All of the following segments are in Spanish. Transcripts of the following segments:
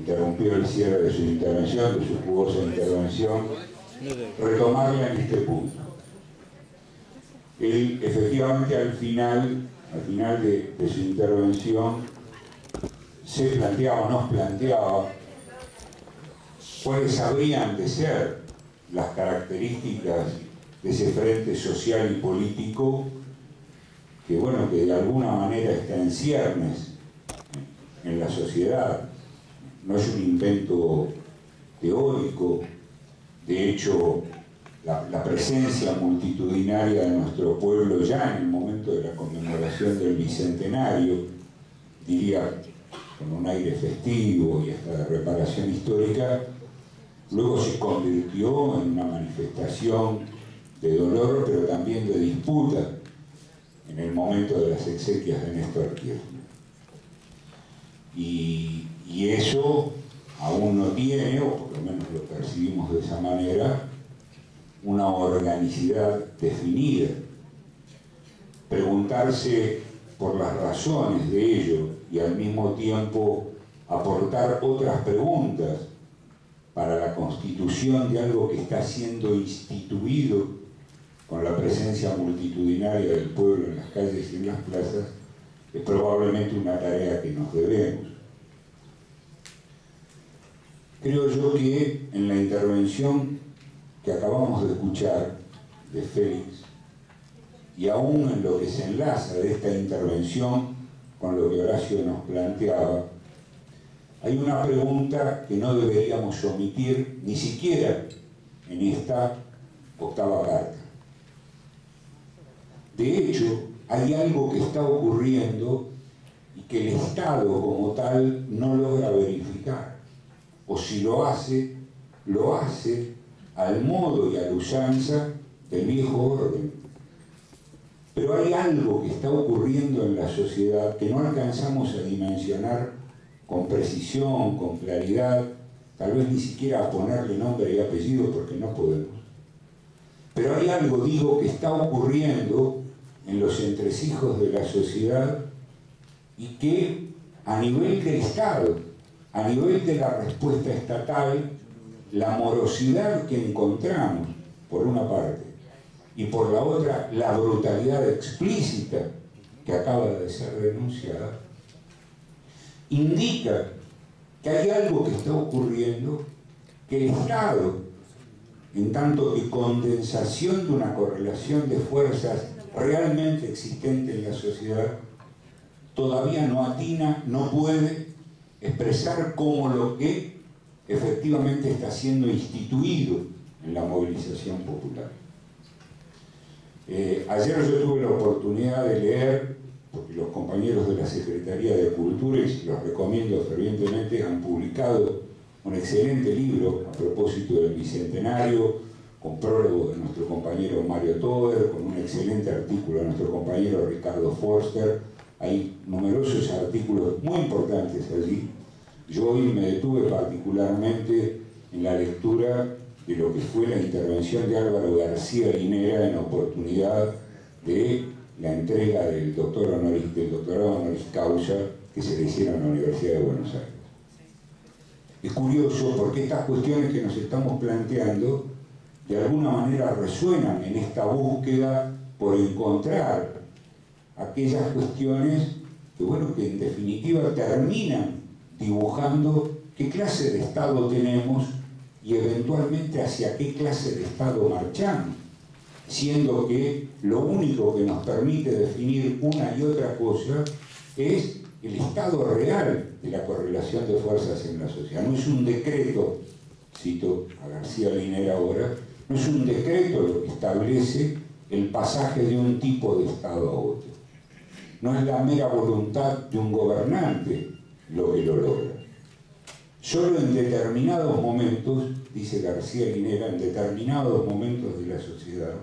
interrumpió el cierre de su intervención, de su jugosa intervención, retomarla en este punto. Él efectivamente al final de su intervención se planteaba, nos planteaba cuáles habrían de ser las características de ese frente social y político que, bueno, que de alguna manera está en ciernes en la sociedad. No es un invento teórico. De hecho, la presencia multitudinaria de nuestro pueblo ya en el momento de la conmemoración del Bicentenario, diría con un aire festivo y hasta de reparación histórica, luego se convirtió en una manifestación de dolor, pero también de disputa en el momento de las exequias de Néstor Kirchner. Y eso aún no tiene, o por lo menos lo percibimos de esa manera, una organicidad definida. Preguntarse por las razones de ello y al mismo tiempo aportar otras preguntas para la constitución de algo que está siendo instituido con la presencia multitudinaria del pueblo en las calles y en las plazas, es probablemente una tarea que nos debemos. Creo yo que en la intervención que acabamos de escuchar de Félix, y aún en lo que se enlaza de esta intervención con lo que Horacio nos planteaba, hay una pregunta que no deberíamos omitir ni siquiera en esta octava carta. De hecho, hay algo que está ocurriendo y que el Estado como tal no logra verificar, o si lo hace al modo y a la usanza del viejo orden. Pero hay algo que está ocurriendo en la sociedad que no alcanzamos a dimensionar con precisión, con claridad, tal vez ni siquiera a ponerle nombre y apellido porque no podemos. Pero hay algo, digo, que está ocurriendo en los entresijos de la sociedad y que a nivel del Estado, a nivel de la respuesta estatal, la morosidad que encontramos, por una parte, y por la otra, la brutalidad explícita que acaba de ser denunciada, indica que hay algo que está ocurriendo, que el Estado, en tanto que condensación de una correlación de fuerzas realmente existente en la sociedad, todavía no atina, no puede expresar como lo que efectivamente está siendo instituido en la movilización popular. Ayer yo tuve la oportunidad de leer, porque los compañeros de la Secretaría de Cultura, y los recomiendo fervientemente, han publicado un excelente libro a propósito del Bicentenario, con prólogo de nuestro compañero Mario Toder, con un excelente artículo de nuestro compañero Ricardo Forster. Hay numerosos artículos muy importantes allí. Yo hoy me detuve particularmente en la lectura de lo que fue la intervención de Álvaro García Linera en oportunidad de la entrega del doctorado honoris causa que se le hicieron en la Universidad de Buenos Aires. Es curioso porque estas cuestiones que nos estamos planteando de alguna manera resuenan en esta búsqueda por encontrar aquellas cuestiones que, bueno, que en definitiva terminan dibujando qué clase de Estado tenemos y eventualmente hacia qué clase de Estado marchamos, siendo que lo único que nos permite definir una y otra cosa es el estado real de la correlación de fuerzas en la sociedad. No es un decreto, cito a García Linera ahora, no es un decreto lo que establece el pasaje de un tipo de Estado a otro. No es la mera voluntad de un gobernante lo que lo logra. Solo en determinados momentos, dice García Linera, en determinados momentos de la sociedad,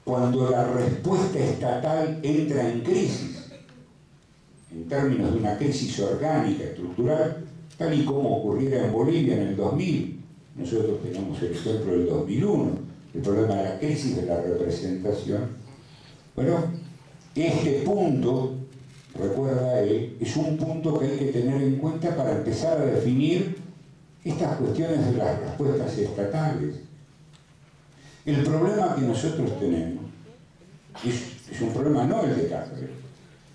cuando la respuesta estatal entra en crisis, en términos de una crisis orgánica, estructural, tal y como ocurriera en Bolivia en el 2000. Nosotros tenemos el ejemplo del 2001, el problema de la crisis de la representación. Bueno, este punto recuerda él, es un punto que hay que tener en cuenta para empezar a definir estas cuestiones de las respuestas estatales. El problema que nosotros tenemos es un problema no el de Cáceres,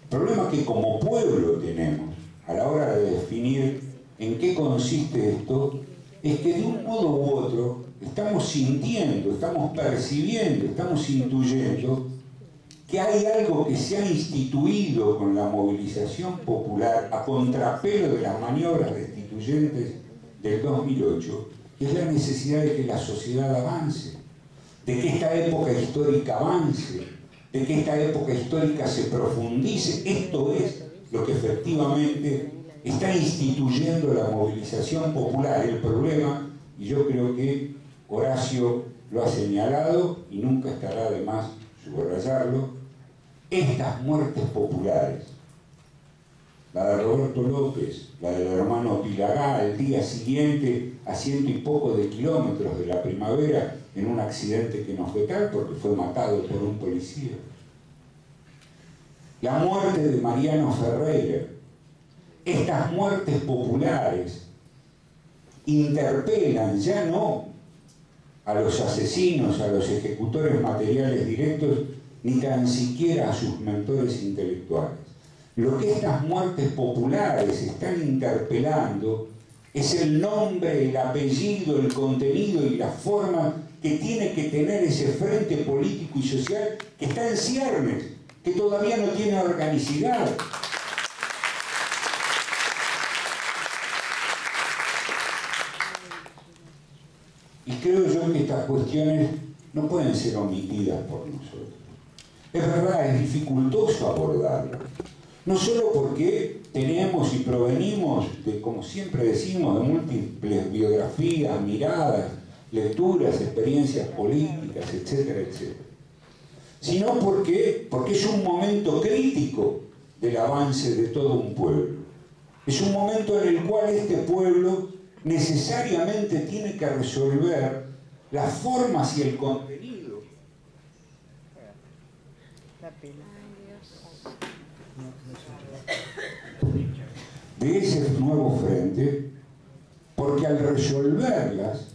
el problema que como pueblo tenemos a la hora de definir en qué consiste esto, es que de un modo u otro estamos sintiendo, estamos percibiendo, estamos intuyendo que hay algo que se ha instituido con la movilización popular a contrapelo de las maniobras destituyentes del 2008, que es la necesidad de que la sociedad avance, de que esta época histórica avance, de que esta época histórica se profundice. Esto es lo que efectivamente está instituyendo la movilización popular. El problema, y yo creo que Horacio lo ha señalado y nunca estará de más subrayarlo, estas muertes populares, la de Roberto López, la del hermano Pilagá, el día siguiente a 100 y poco de kilómetros de la Primavera, en un accidente que no fue tal porque fue matado por un policía. La muerte de Mariano Ferreira. Estas muertes populares interpelan ya no a los asesinos, a los ejecutores materiales directos, ni tan siquiera a sus mentores intelectuales. Lo que estas muertes populares están interpelando es el nombre, el apellido, el contenido y la forma que tiene que tener ese frente político y social que está en ciernes, que todavía no tiene organicidad. Y creo yo que estas cuestiones no pueden ser omitidas por nosotros. Es verdad, es dificultoso abordarlas. No solo porque tenemos y provenimos de, como siempre decimos, de múltiples biografías, miradas, lecturas, experiencias políticas, etcétera, etcétera, sino porque es un momento crítico del avance de todo un pueblo. Es un momento en el cual este pueblo necesariamente tiene que resolver las formas y el contenido de ese nuevo frente, porque al resolverlas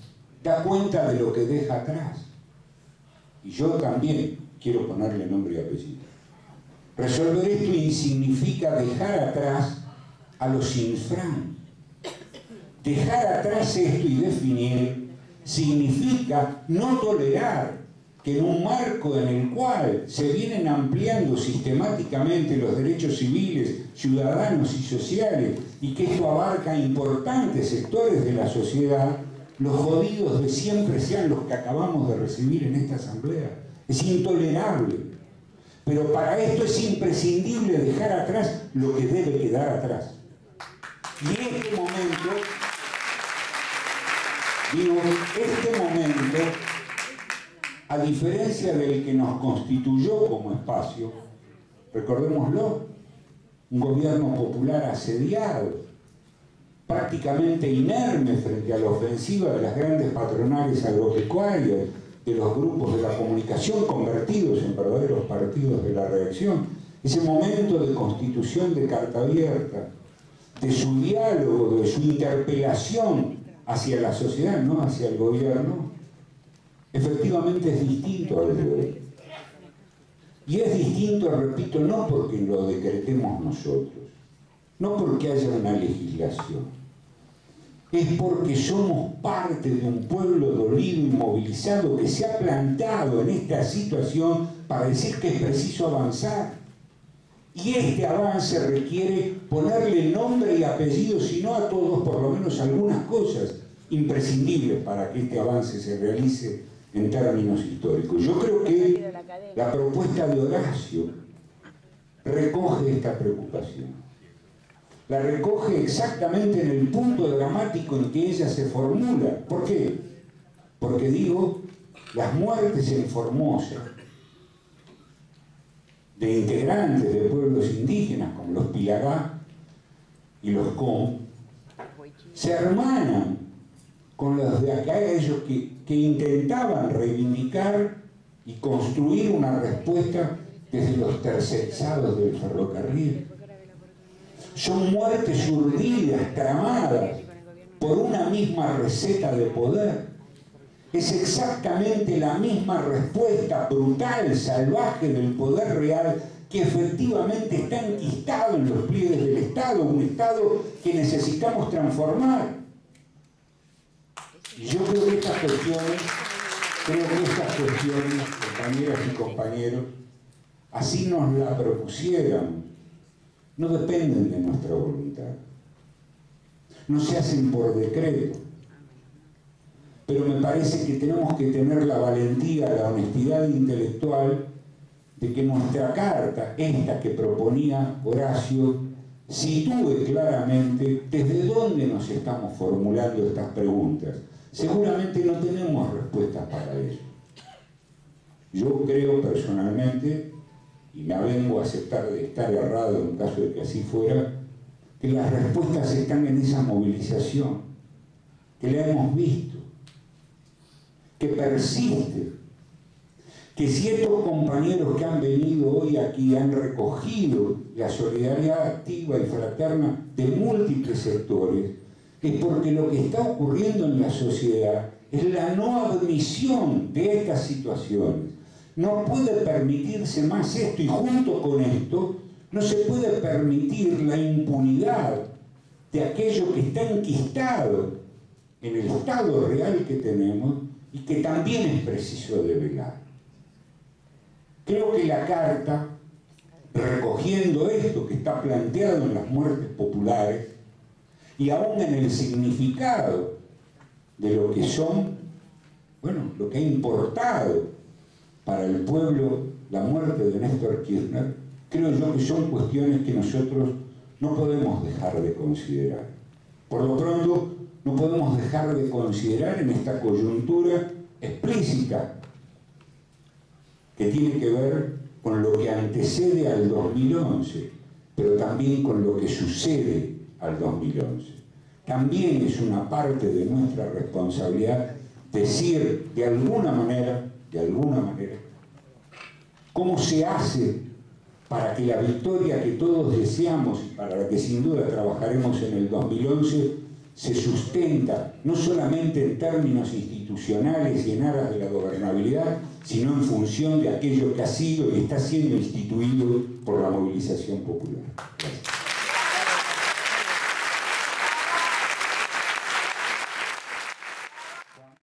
da cuenta de lo que deja atrás. Y yo también quiero ponerle nombre y apellido. Resolver esto significa dejar atrás a los infran. Dejar atrás esto y definir significa no tolerar que en un marco en el cual se vienen ampliando sistemáticamente los derechos civiles, ciudadanos y sociales, y que esto abarca importantes sectores de la sociedad, los jodidos de siempre sean los que acabamos de recibir en esta asamblea. Es intolerable. Pero para esto es imprescindible dejar atrás lo que debe quedar atrás. Y este momento, a diferencia del que nos constituyó como espacio, recordémoslo, un gobierno popular asediado, prácticamente inerme frente a la ofensiva de las grandes patronales agropecuarias, de los grupos de la comunicación convertidos en verdaderos partidos de la reacción, ese momento de constitución de carta abierta, de su diálogo, de su interpelación hacia la sociedad, no hacia el gobierno, efectivamente es distinto al de hoy. Y es distinto, repito, no porque lo decretemos nosotros, no porque haya una legislación, es porque somos parte de un pueblo dolido y movilizado que se ha plantado en esta situación para decir que es preciso avanzar. Y este avance requiere ponerle nombre y apellido, si no a todos, por lo menos algunas cosas imprescindibles para que este avance se realice en términos históricos. Yo creo que la propuesta de Horacio recoge esta preocupación. La recoge exactamente en el punto dramático en que ella se formula. ¿Por qué? Porque digo, las muertes en Formosa de integrantes de pueblos indígenas como los Pilagá y los Com se hermanan con los de acá, ellos que intentaban reivindicar y construir una respuesta desde los tercerizados del ferrocarril. Son muertes urdidas, tramadas por una misma receta de poder. Es exactamente la misma respuesta brutal, salvaje del poder real que efectivamente está enquistado en los pliegues del Estado, un Estado que necesitamos transformar. Y yo creo que estas cuestiones, compañeras y compañeros, así nos la propusieran, no dependen de nuestra voluntad. No se hacen por decreto. Pero me parece que tenemos que tener la valentía, la honestidad intelectual de que nuestra carta, esta que proponía Horacio, sitúe claramente desde dónde nos estamos formulando estas preguntas. Seguramente no tenemos respuestas para eso. Yo creo personalmente, y me avengo a aceptar de estar errado en caso de que así fuera, que las respuestas están en esa movilización, que la hemos visto, que persiste, que si estos compañeros que han venido hoy aquí han recogido la solidaridad activa y fraterna de múltiples sectores, es porque lo que está ocurriendo en la sociedad es la no admisión de estas situaciones. No puede permitirse más esto, y junto con esto no se puede permitir la impunidad de aquello que está enquistado en el estado real que tenemos y que también es preciso develar. Creo que la carta, recogiendo esto que está planteado en las muertes populares y aún en el significado de lo que son, bueno, lo que ha importado para el pueblo la muerte de Néstor Kirchner, creo yo que son cuestiones que nosotros no podemos dejar de considerar. Por lo pronto, no podemos dejar de considerar en esta coyuntura explícita que tiene que ver con lo que antecede al 2011, pero también con lo que sucede al 2011. También es una parte de nuestra responsabilidad decir de alguna manera, cómo se hace para que la victoria que todos deseamos y para la que sin duda trabajaremos en el 2011 se sustenta no solamente en términos institucionales y en aras de la gobernabilidad, sino en función de aquello que ha sido y está siendo instituido por la movilización popular. Gracias.